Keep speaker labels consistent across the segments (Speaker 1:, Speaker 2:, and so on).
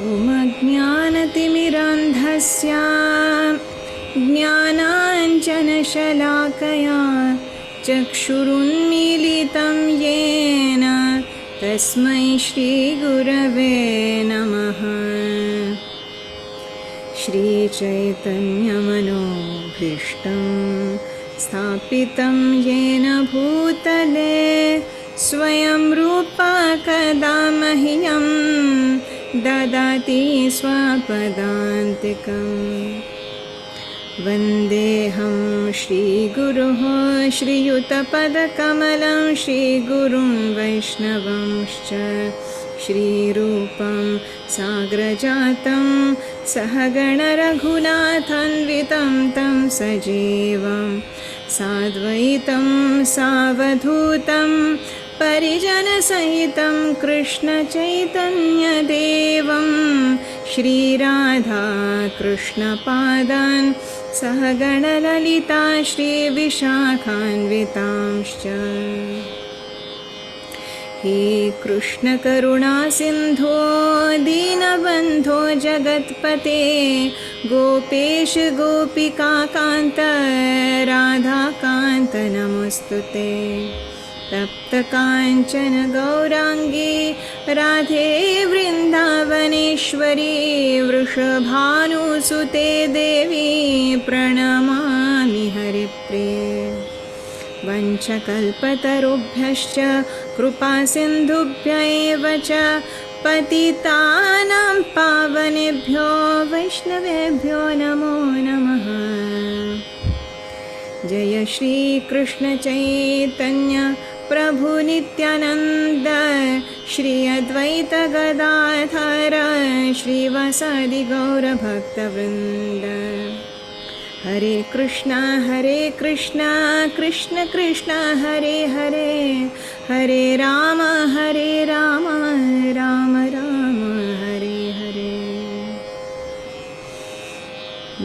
Speaker 1: ॐ अज्ञानतिमिरान्धस्य ज्ञानाञ्जनशलाकया चक्षुरुन्मीलितं येन तस्मै श्रीगुरवे नमः। श्रीचैतन्यमनोभीष्टं स्थापितं येन भूतले स्वयं रूपा कदा मह्यं ददाति स्वपदान्तिकम्। वन्देऽहं श्रीगुरुः श्रीयुतपदकमलं श्रीगुरुं वैष्णवंश्च श्रीरूपं साग्रजातं सहगणरघुनाथान्वितं तं सजीवं साद्वैतं सावधूतं परिजनसहितं कृष्णचैतन्यदेवं श्रीराधा कृष्णपादान् सहगणललिता श्रीविशाखान्वितांश्च। हे कृष्णकरुणा सिन्धो दीनबन्धो जगत्पते गोपेश गोपिकान्त राधाकान्त नमोऽस्तुते। तप्तकाञ्चन गौराङ्गी राधे वृन्दावनेश्वरी वृषभानुसुते देवी प्रणमामि हरिप्रिये। वञ्चकल्पतरुभ्यश्च कृपासिन्धुभ्यैव च पतितानां पावनेभ्यो वैष्णवेभ्यो नमो नमः। जय श्री कृष्ण चैतन्य प्रभु नित्यानंद श्री अद्वैत गदाधर श्रीवासादि गौर भक्तवृंद। हरे कृष्णा कृष्ण कृष्ण हरे हरे हरे राम राम राम हरे हरे।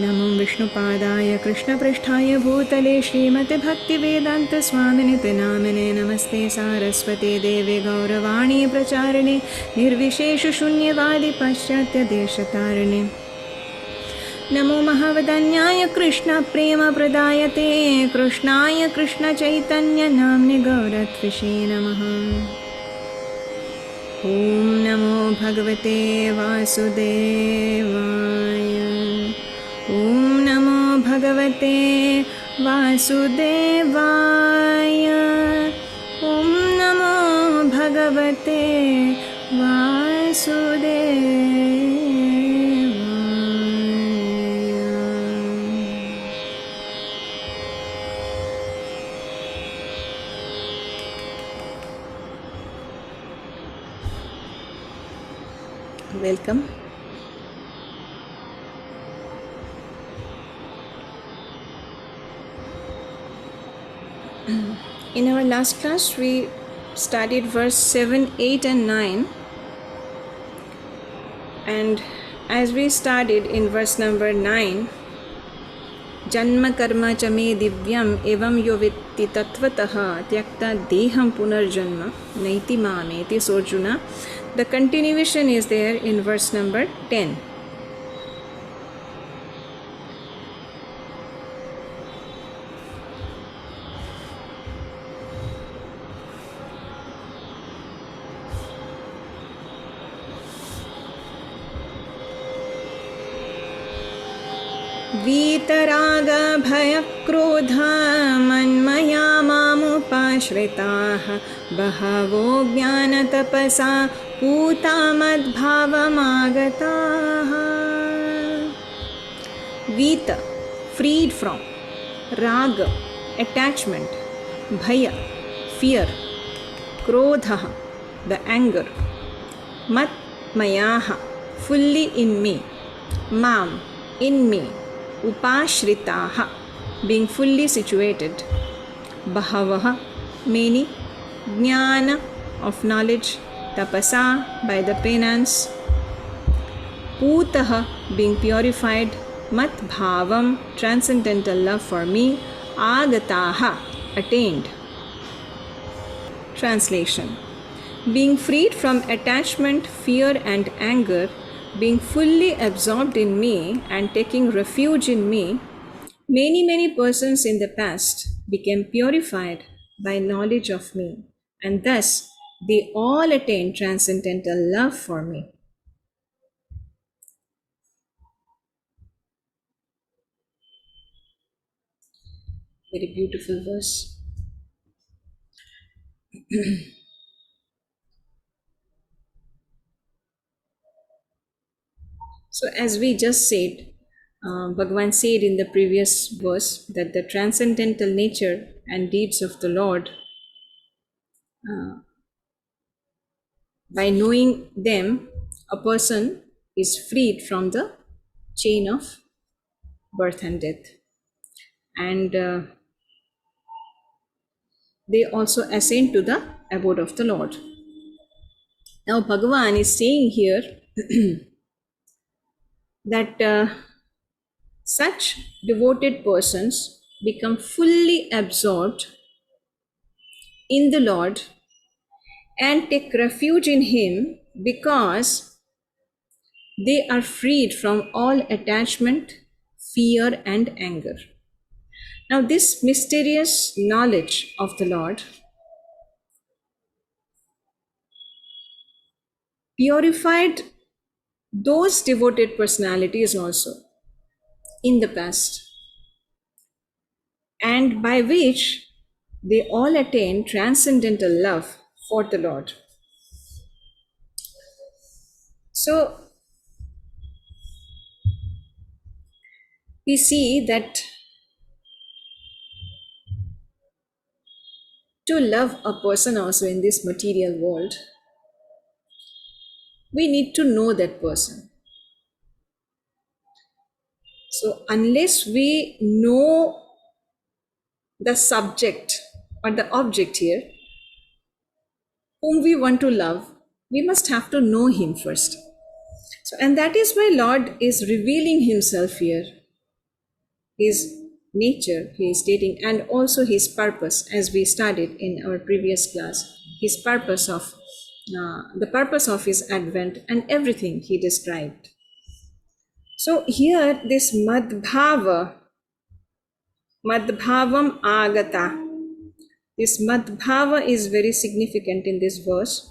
Speaker 1: नमो विष्णुपादाय कृष्णपृष्ठाय भूतले श्रीमते भक्तिवेदान्तस्वामिनिते नामिने नमस्ते सारस्वते देवे गौरवाणी प्रचारिणे निर्विशेषशून्यवादी पाश्चात्यदेशतारिणे। नमो महावदन्याय कृष्णप्रेमप्रदायते कृष्णाय कृष्णचैतन्यनाम्ने गौरत्विषे नमः। ॐ नमो भगवते वासुदेवाय। ॐ नमो भगवते वासुदेवाय। ॐ नमो भगवते वासुदेवाय। Welcome. In our last class, we studied verse 7, 8 and 9. And as we studied in verse number 9, Janma karma cha me divyam evam yo vitti tatvatah tyakta deham punarjanma naiti mameti. So Arjuna, the continuation is there in verse number 10. वीतराग भयक्रोधा मन्मया मामुपाश्रिताः बहवो ज्ञानतपसा पूता मद्भावमागताः। Vita, freed from, raga, attachment, bhaya, fear, krodha, the anger, mat mayaha, fully in me, mam, in me, upashritaha, being fully situated, bahavaha, many, jnana, of knowledge, tapasa, by the penance, putaha, being purified, mat bhavam, transcendental love for me, agataha, attained. Translation: being freed from attachment, fear and anger, being fully absorbed in me and taking refuge in me, many persons in the past became purified by knowledge of me, and thus they all attained transcendental love for me. Very beautiful verse. So, as we just said, Bhagavan said in the previous verse that the transcendental nature and deeds of the Lord, by knowing them, a person is freed from the chain of birth and death. And they also ascend to the abode of the Lord. Now, Bhagavan is saying here that such devoted persons become fully absorbed in the Lord and take refuge in Him because they are freed from all attachment, fear, and anger. Now, this mysterious knowledge of the Lord purified those devoted personalities also in the past, and by which they all attain transcendental love for the Lord. So, we see that to love a person also in this material world, we need to know that person. So, unless we know the subject or the object here, whom we want to love, we must have to know him first. So, and that is why Lord is revealing himself here, his nature, he is stating, and also his purpose, as we studied in our previous class, his purpose of the purpose of his advent and everything he described. So here this madbhava, madbhavam agata, this madbhava is very significant in this verse,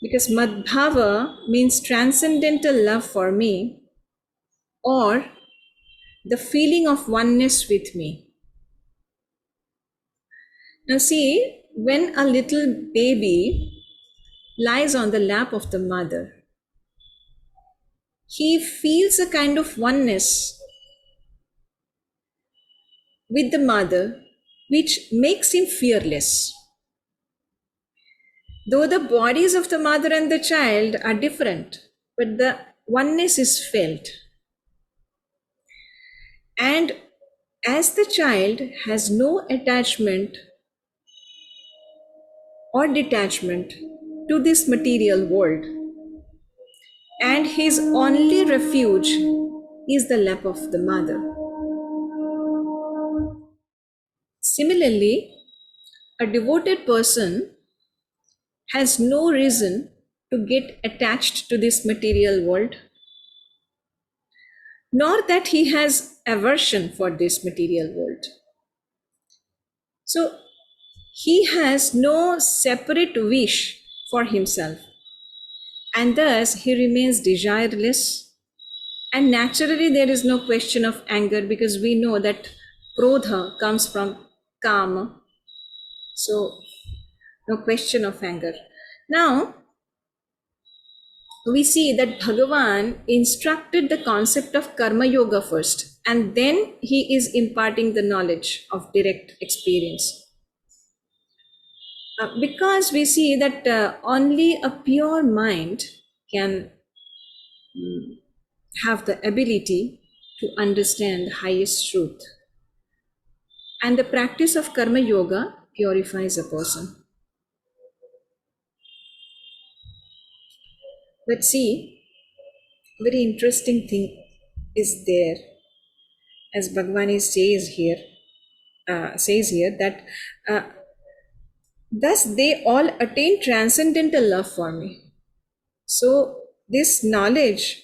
Speaker 1: because madbhava means transcendental love for me, or the feeling of oneness with me. Now see, when a little baby lies on the lap of the mother, he feels a kind of oneness with the mother, which makes him fearless. Though the bodies of the mother and the child are different, but the oneness is felt. And as the child has no attachment or detachment to this material world, and his only refuge is the lap of the mother. Similarly, a devoted person has no reason to get attached to this material world, nor that he has aversion for this material world. So, he has no separate wish for himself, and thus he remains desireless. And naturally, there is no question of anger, because we know that krodha comes from kama. So, no question of anger. Now, we see that Bhagavan instructed the concept of karma yoga first, and then he is imparting the knowledge of direct experience. Because we see that only a pure mind can have the ability to understand the highest truth. And the practice of karma yoga purifies a person. But see, very interesting thing is there, as Bhagavan says here that thus they all attain transcendental love for me. So this knowledge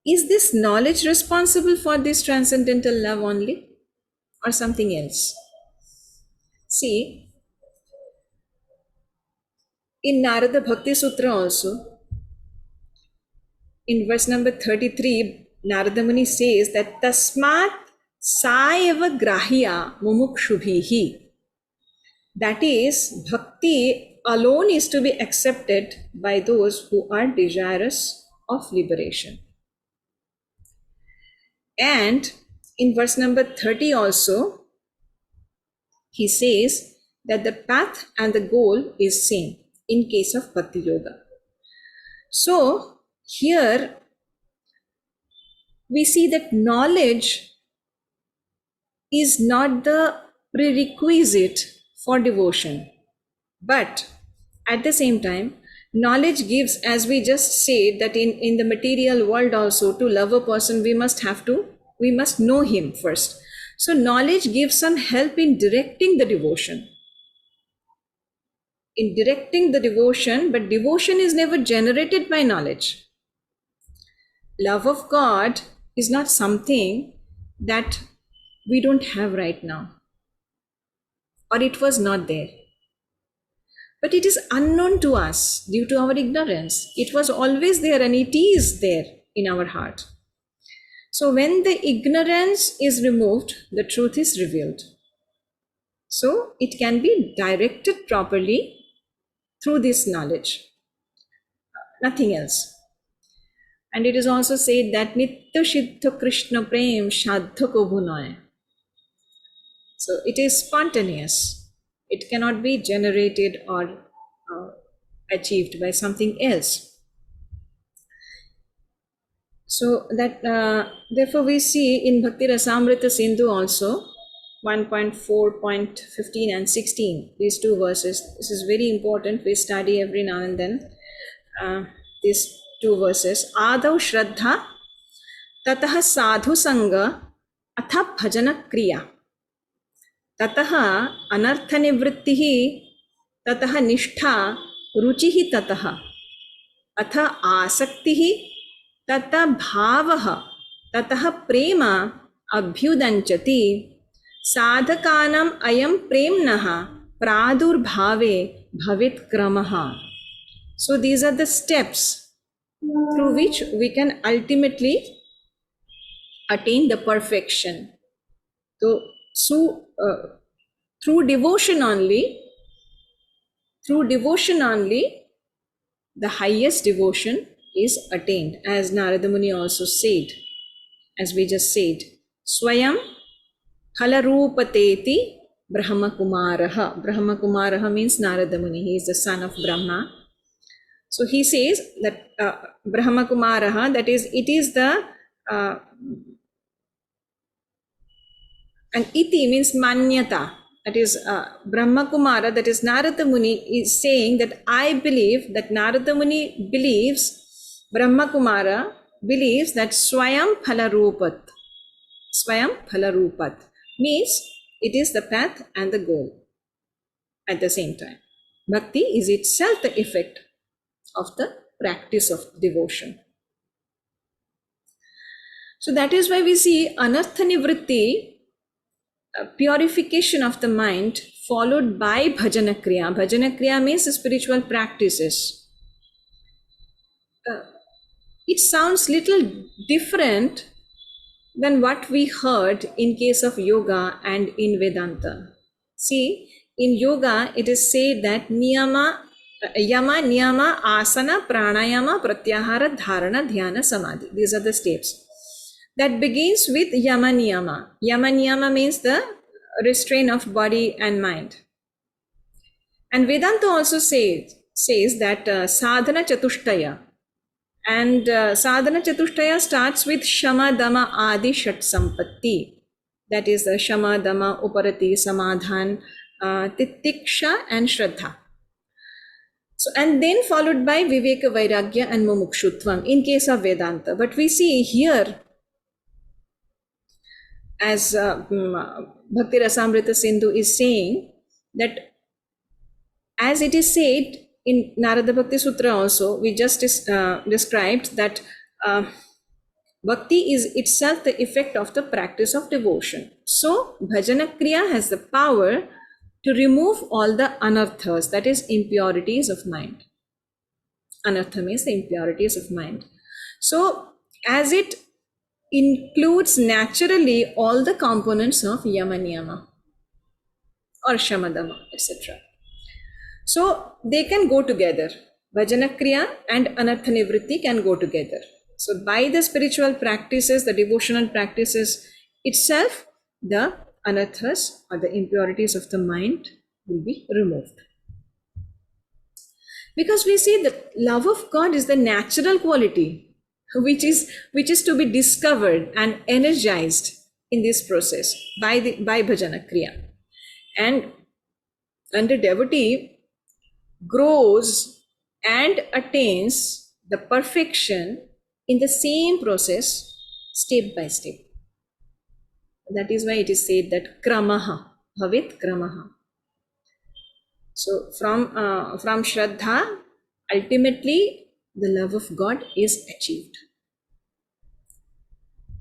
Speaker 1: Is this knowledge responsible for this transcendental love only, or something else? See, in Narada Bhakti Sutra also, in verse number 33, Narada Muni says that Tasmat Saeva Grahya Mumukshubhihi. That is, bhakti alone is to be accepted by those who are desirous of liberation. And in verse number 30 also, he says that the path and the goal is same in case of Bhakti Yoga. So here we see that knowledge is not the prerequisite for devotion, but at the same time, knowledge gives, as we just said, that in the material world also, to love a person, we must know him first. So knowledge gives some help in directing the devotion. In directing the devotion, but devotion is never generated by knowledge. Love of God is not something that we don't have right now, or it was not there. But it is unknown to us due to our ignorance. It was always there and it is there in our heart. So when the ignorance is removed, the truth is revealed. So it can be directed properly through this knowledge, nothing else. And it is also said that Nitya Siddha Krishna Prem Shadha Ko Bhunoy. So it is spontaneous. It cannot be generated or achieved by something else. So that therefore we see in Bhakti Rasamrita Sindhu also 1.4.15 and 16, these two verses. This is very important. We study every now and then these two verses. Ādau Shraddha Tatah Sadhu Sangha Atha Bhajana Kriya Tatah Anartha Nivrittihi Tatah Nishtha Ruchihi Tatah Atha Asaktihi Tata Bhavaha Tatah Prema Abhyudanchati Sadhakanam Ayam Premnaha Pradur Bhave Bhavit Kramaha. So these are the steps through which we can ultimately attain the perfection. So through devotion only, the highest devotion is attained, as Narada Muni also said, as we just said. Swayam Phalarupateti Brahma Kumaraha. Brahma Kumaraha means Narada Muni. He is the son of Brahma. So he says that Brahma Kumaraha, that is, it is the and iti means manyata. That is Brahma Kumara, that is Narada Muni is saying that I believe, that Narada Muni believes, Brahma Kumara believes that Swayam Phalarupat. Swayam Phalarupat means it is the path and the goal at the same time. Bhakti is itself the effect of the practice of devotion. So that is why we see Anartha Nivritti, purification of the mind, followed by Bhajana Kriya. Bhajana Kriya means spiritual practices. It sounds little different than what we heard in case of yoga and in Vedanta. See, in yoga it is said that Yama, Niyama, Asana, Pranayama, Pratyahara, Dharana, Dhyana, Samadhi. These are the steps. That begins with Yama Niyama. Yama Niyama means the restraint of body and mind. And Vedanta also says that Sadhana Chatushtaya. And Sadhana Chatushtaya starts with Shama, Dama, Adi, Shat Sampatti. That is the Shama, Dama, Uparati, Samadhan, Titiksha and Shraddha. So, and then followed by Viveka, Vairagya and Mumukshutvam in case of Vedanta. But we see here, as Bhakti Rasamrita Sindhu is saying, that as it is said in Narada Bhakti Sutra also, we just described that Bhakti is itself the effect of the practice of devotion. So, bhajana kriya has the power to remove all the anarthas, that is, impurities of mind. Anartha means the impurities of mind. So, as it includes naturally all the components of yama niyama or shamadama, etc. So, they can go together. Bhajana kriya and anartha nivritti can go together. So, by the spiritual practices, the devotional practices itself, the anarthas or the impurities of the mind will be removed. Because we see that love of God is the natural quality which is to be discovered and energized in this process by bhajana kriya. And the devotee grows and attains the perfection in the same process, step by step. That is why it is said that kramaha bhavit kramaha. So from Shraddha, ultimately the love of God is achieved.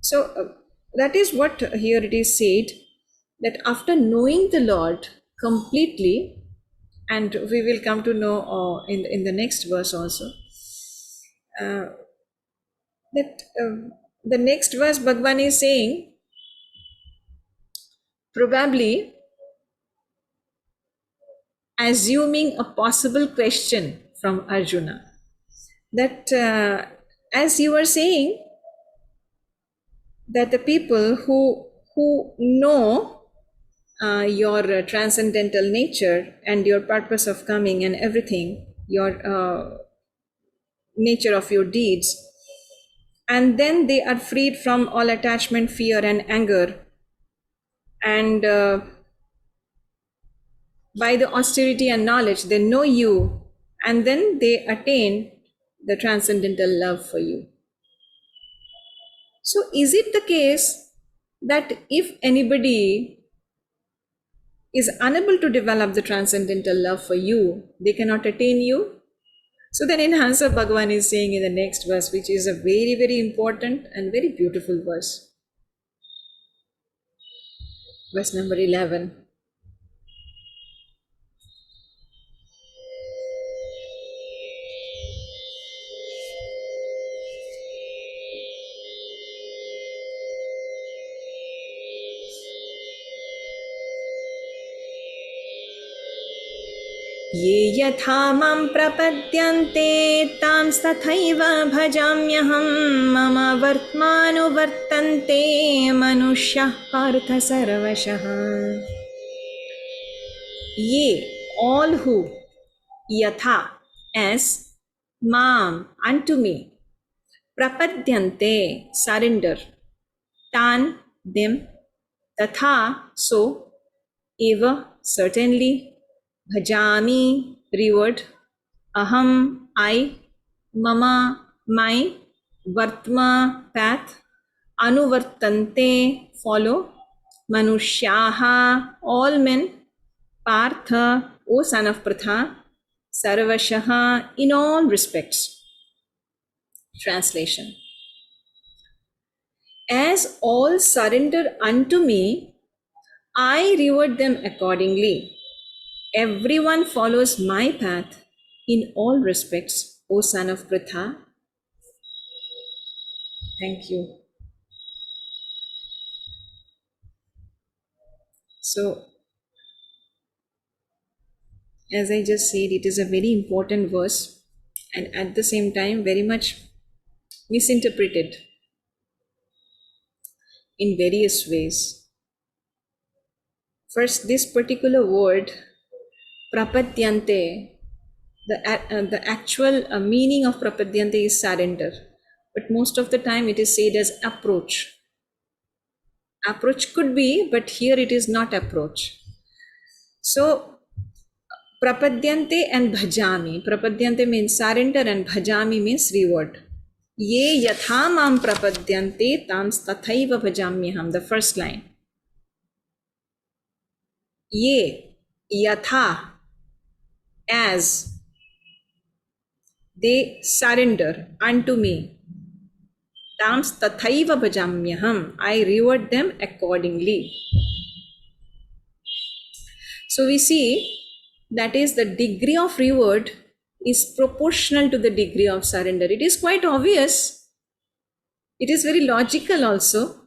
Speaker 1: So that is what here it is said, that after knowing the Lord completely, and we will come to know in the next verse also, that the next verse Bhagavan is saying, probably assuming a possible question from Arjuna, that as you were saying, that the people who know your transcendental nature and your purpose of coming and everything, your nature of your deeds, and then they are freed from all attachment, fear and anger, and by the austerity and knowledge they know you, and then they attain the transcendental love for you. So is it the case that if anybody is unable to develop the transcendental love for you, they cannot attain you? So then in answer, Bhagavan is saying in the next verse, which is a very, very important and very beautiful verse. Verse number 11. ये यथा मां प्रपद्यन्ते तांस्तथैव भजाम्यहं मम वर्त्मानुवर्तन्ते मनुष्याः पार्थ सर्वशः. Ye, all who, yatha, as, mam, unto me, prapadyante, surrender, tan, them, tatha, so, eva, certainly, bhajami, reward, aham, I, mama, my, vartma, path, anuvartante, follow, manushyaha, all men, partha, O son of Pratha, sarvashaha, in all respects. Translation. As all surrender unto me, I reward them accordingly. Everyone follows my path in all respects, O son of Pratha. Thank you. So, as I just said, it is a very important verse and at the same time very much misinterpreted in various ways. First, this particular word, prapadyante, the actual meaning of prapadyante is surrender. But most of the time it is said as approach. Approach could be, but here it is not approach. So, prapadyante and bhajami. Prapadyante means surrender and bhajami means reward. Ye yatha mam prapadyante tams tathaiva bhajamyaham. The first line. Ye yatha, as they surrender unto me. tams tathaiva bhajamyaham. I reward them accordingly. So we see that is the degree of reward is proportional to the degree of surrender. It is quite obvious. It is very logical also.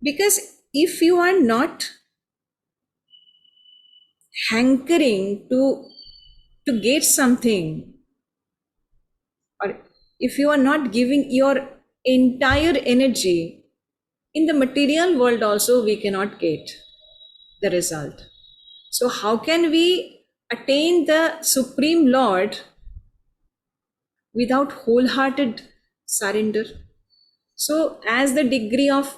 Speaker 1: Because if you are not hankering to get something, or if you are not giving your entire energy, in the material world also we cannot get the result. So how can we attain the Supreme Lord without wholehearted surrender? So as the degree of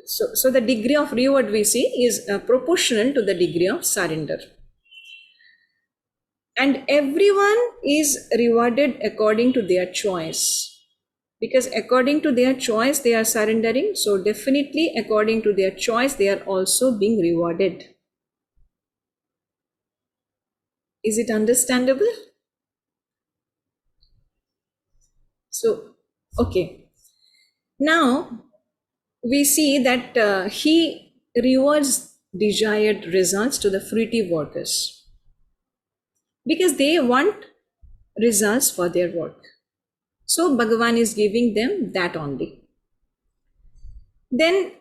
Speaker 1: so the degree of reward we see is proportional to the degree of surrender. And everyone is rewarded according to their choice. Because according to their choice they are surrendering. So definitely according to their choice they are also being rewarded. Is it understandable? So, okay. Now, we see that he rewards desired results to the fruitive workers because they want results for their work. So Bhagavan is giving them that only. Then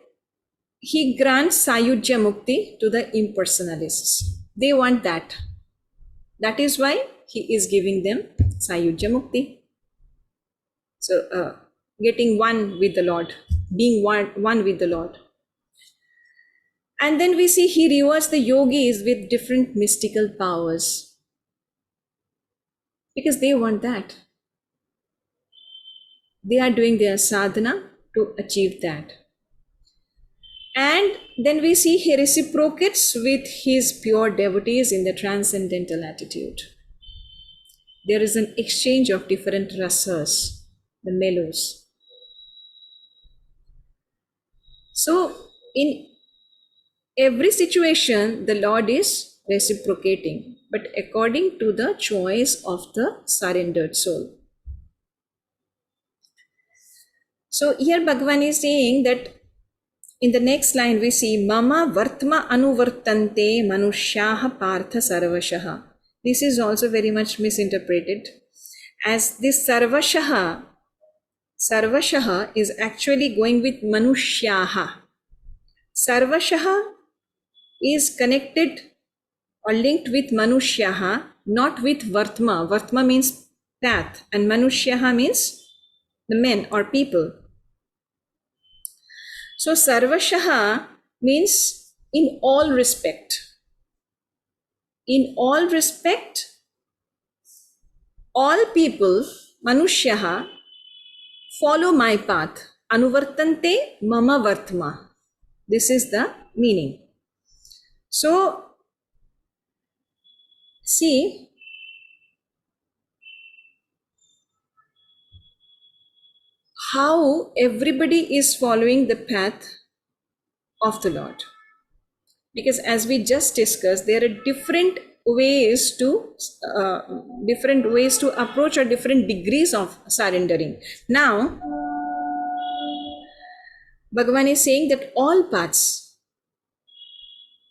Speaker 1: he grants Sayujya Mukti to the impersonalists. They want that. That is why he is giving them Sayujya Mukti. So getting one with the Lord, being one with the Lord. And then we see he rewards the yogis with different mystical powers because they want that. They are doing their sadhana to achieve that. And then we see he reciprocates with his pure devotees in the transcendental attitude. There is an exchange of different rasas, the mellows. So in every situation, the Lord is reciprocating, but according to the choice of the surrendered soul. So here Bhagavan is saying that in the next line we see Mama Vartma Anuvartante Manushyaha Partha Sarvashaha. This is also very much misinterpreted as this Sarvashaha is actually going with Manushyaha. Sarvashaha is connected or linked with Manushyaha, not with Vartma. Vartma means path and Manushyaha means the men or people. So Sarvashaha means in all respect. In all respect, all people, Manushyaha, follow my path. Anuvartante mama vartma. This is the meaning. So, see, how everybody is following the path of the Lord. Because as we just discussed, there are different ways to approach or different degrees of surrendering. Now, Bhagavan is saying that all paths,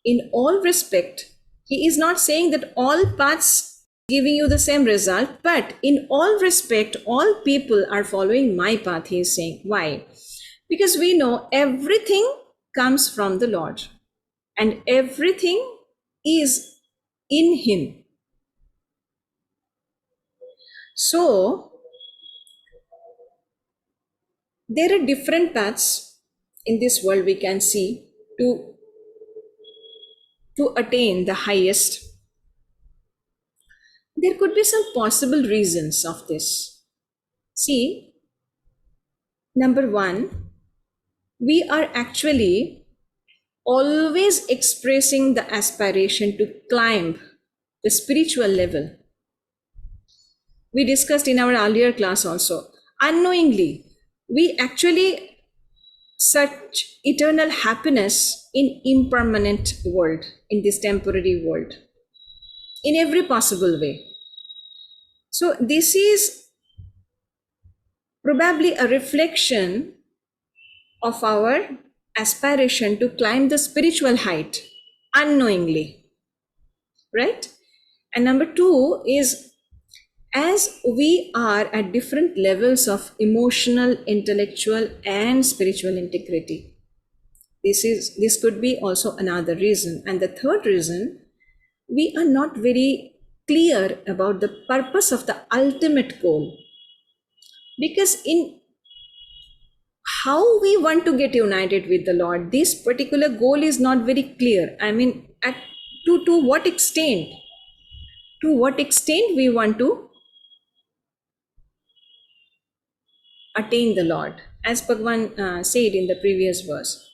Speaker 1: in all respect, he is not saying that all paths giving you the same result, but in all respect, all people are following my path, he is saying. Why? Because we know everything comes from the Lord and everything is in him. So, there are different paths in this world we can see to attain the highest. There could be some possible reasons of this. See, number one, we are actually always expressing the aspiration to climb the spiritual level. We discussed in our earlier class also. Unknowingly, we actually search eternal happiness in impermanent world, in this temporary world, in every possible way. So this is probably a reflection of our aspiration to climb the spiritual height unknowingly, right? And number two is, as we are at different levels of emotional, intellectual, and spiritual integrity, this could be also another reason. And the third reason, we are not very clear about the purpose of the ultimate goal, because in how we want to get united with the Lord, this particular goal is not very clear. I mean, to what extent? To what extent we want to attain the Lord? As Bhagavan said in the previous verse,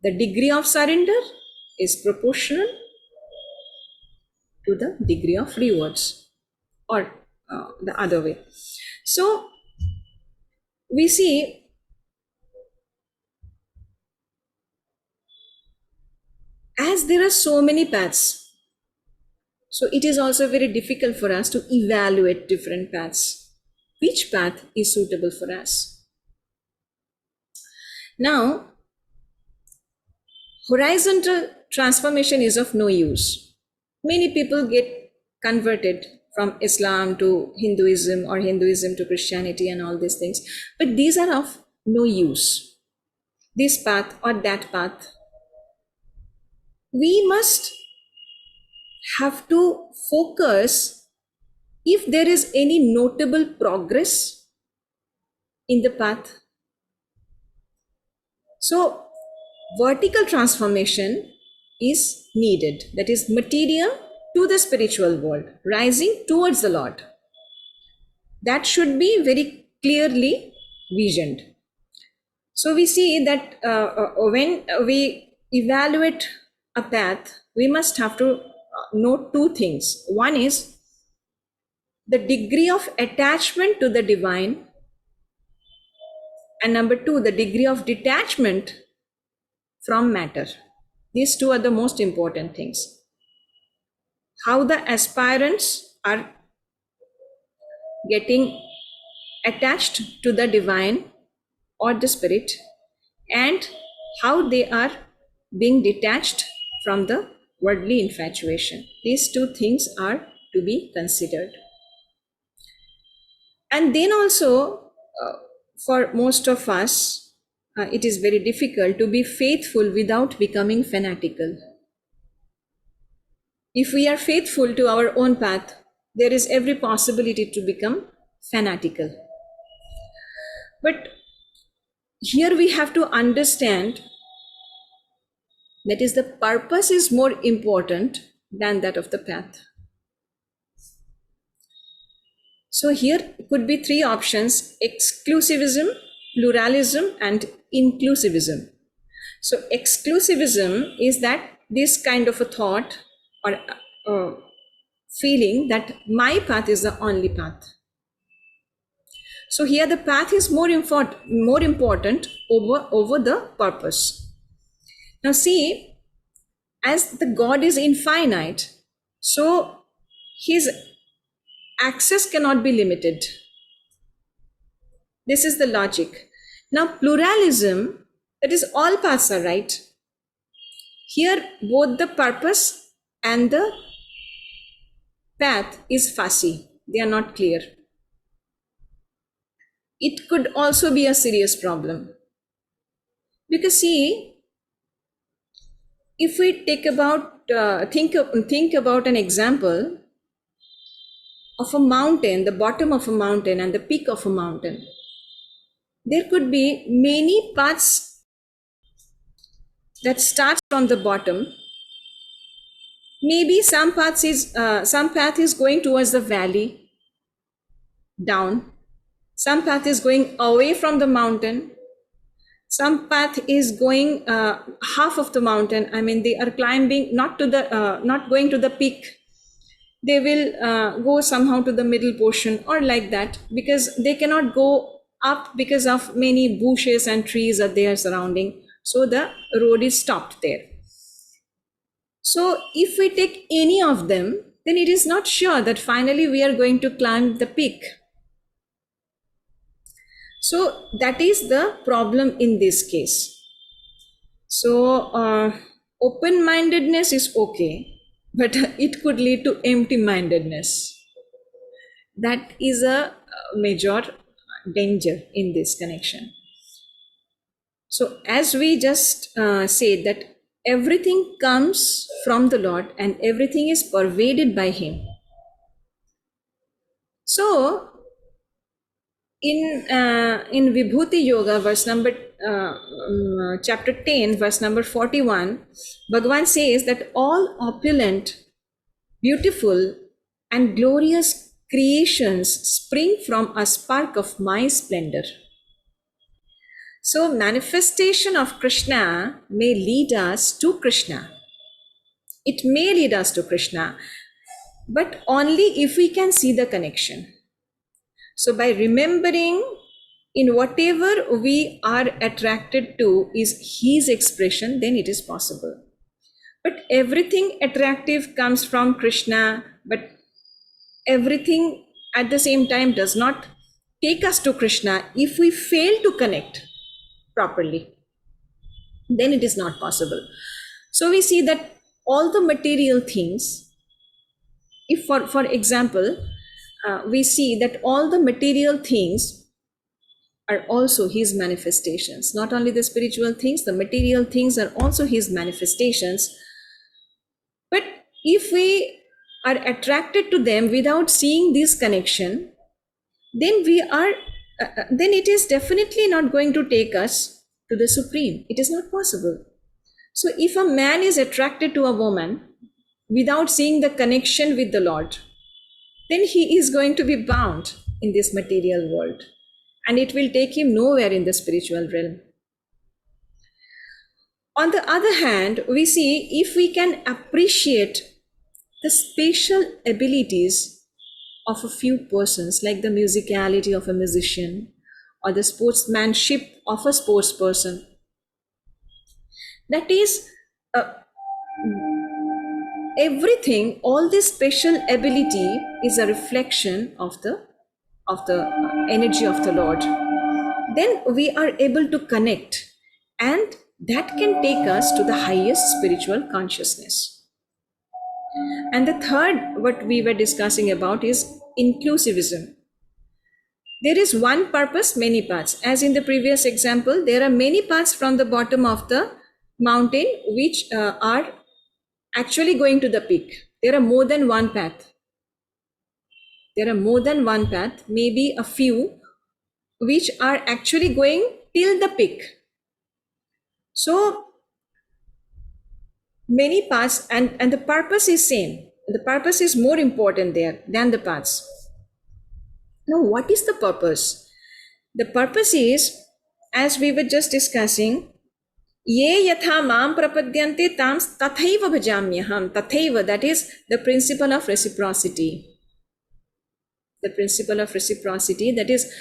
Speaker 1: the degree of surrender is proportional to the degree of rewards, or the other way. So we see as there are so many paths, so it is also very difficult for us to evaluate different paths. Which path is suitable for us? Now, horizontal transformation is of no use. Many people get converted from Islam to Hinduism, or Hinduism to Christianity, and all these things. But these are of no use. This path or that path. We must have to focus if there is any notable progress in the path. So, vertical transformation is needed, that is material to the spiritual world, rising towards the Lord. That should be very clearly visioned. So we see that when we evaluate a path, we must have to note two things. One is the degree of attachment to the divine, and number two, the degree of detachment from matter. These two are the most important things. How the aspirants are getting attached to the divine or the spirit, and how they are being detached from the worldly infatuation. These two things are to be considered. And then also, for most of us, it is very difficult to be faithful without becoming fanatical. If we are faithful to our own path, there is every possibility to become fanatical. But here we have to understand that is, the purpose is more important than that of the path. So here could be three options: exclusivism, pluralism, and inclusivism. So exclusivism is that this kind of a thought or feeling that my path is the only path. So here the path is more important over the purpose. Now see, as the God is infinite, so his access cannot be limited. This is the logic. Now pluralism, that is, all paths are right. Here both the purpose and the path is fuzzy. They are not clear. It could also be a serious problem. Because see, if we think about an example of a mountain, the bottom of a mountain and the peak of a mountain, there could be many paths that start from the bottom. Maybe some path is going towards the valley, down. Some path is going away from the mountain. Some path is going half of the mountain. I mean, they are climbing not going to the peak. They will go somehow to the middle portion, or like that, because they cannot go up because of many bushes and trees are there surrounding. So the road is stopped there. So if we take any of them, then it is not sure that finally we are going to climb the peak. So that is the problem in this case. So open-mindedness is okay, but it could lead to empty-mindedness. That is a major danger in this connection. So as we just said that everything comes from the Lord and everything is pervaded by Him. So in Vibhuti Yoga, verse number chapter 10, verse number 41, Bhagavan says that all opulent, beautiful and glorious creations spring from a spark of my splendor. So manifestation of Krishna may lead us to Krishna. It may lead us to Krishna, but only if we can see the connection. So by remembering in whatever we are attracted to is His expression, then it is possible. But everything attractive comes from Krishna, but everything at the same time does not take us to Krishna. If we fail to connect properly, then it is not possible. So we see that all the material things, if for example, we see that all the material things are also His manifestations. Not only the spiritual things, the material things are also His manifestations. But if we are attracted to them without seeing this connection, then then it is definitely not going to take us to the Supreme. It is not possible. So if a man is attracted to a woman without seeing the connection with the Lord, then he is going to be bound in this material world, and it will take him nowhere in the spiritual realm. On the other hand, we see if we can appreciate the spatial abilities of a few persons, like the musicality of a musician or the sportsmanship of a sports person, that is everything, all this special ability is a reflection of the energy of the Lord. Then we are able to connect, and that can take us to the highest spiritual consciousness. And the third, what we were discussing about, is inclusivism. There is one purpose, many paths. As in the previous example, there are many paths from the bottom of the mountain which are actually going to the peak. There are more than one path. There are more than one path, maybe a few, which are actually going till the peak. So many paths, and the purpose is same. The purpose is more important there than the paths. Now, what is the purpose? The purpose is, as we were just discussing, ye yatha mam prapadyante tam tathaiva bhajamyaham. Tathaiva, that is the principle of reciprocity. The principle of reciprocity, that is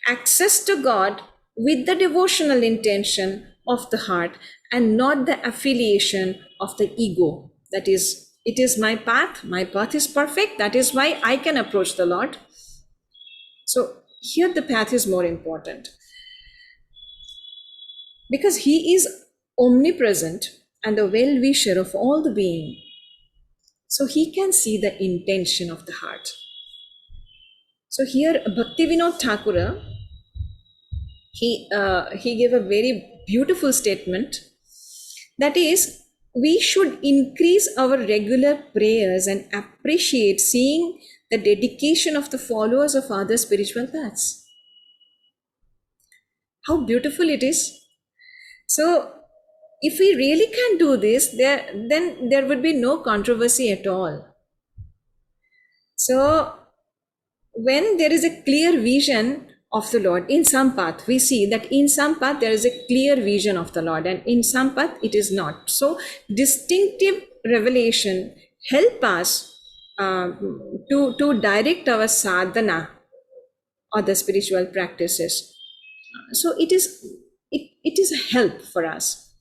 Speaker 1: access to God with the devotional intention of the heart and not the affiliation of the ego. That is, it is my path is perfect, that is why I can approach the Lord. So here the path is more important, because He is omnipresent and the well-wisher of all the being. So He can see the intention of the heart. So here Bhaktivinoda Thakura, he gave a very beautiful statement, that is, we should increase our regular prayers and appreciate seeing the dedication of the followers of other spiritual paths. How beautiful it is. So if we really can do this, then there would be no controversy at all. So when there is a clear vision of the Lord in some path, we see that in some path there is a clear vision of the Lord, and in some path it is not. So distinctive revelation help us to direct our sadhana or the spiritual practices. So it is a help for us.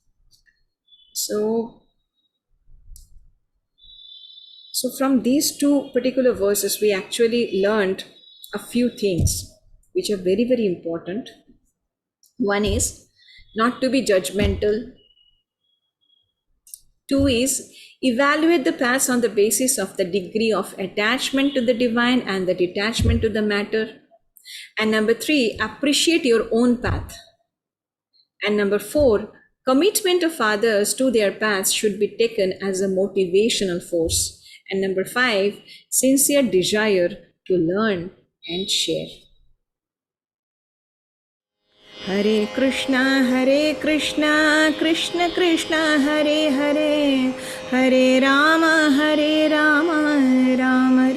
Speaker 1: So from these two particular verses, we actually learned a few things which are very, very important. One is not to be judgmental. Two is evaluate the paths on the basis of the degree of attachment to the divine and the detachment to the matter. And number three, appreciate your own path. And number four, commitment of others to their paths should be taken as a motivational force. And number five, sincere desire to learn and share. Hare Krishna, Krishna Krishna, Hare Hare, Hare Rama, Rama Rama,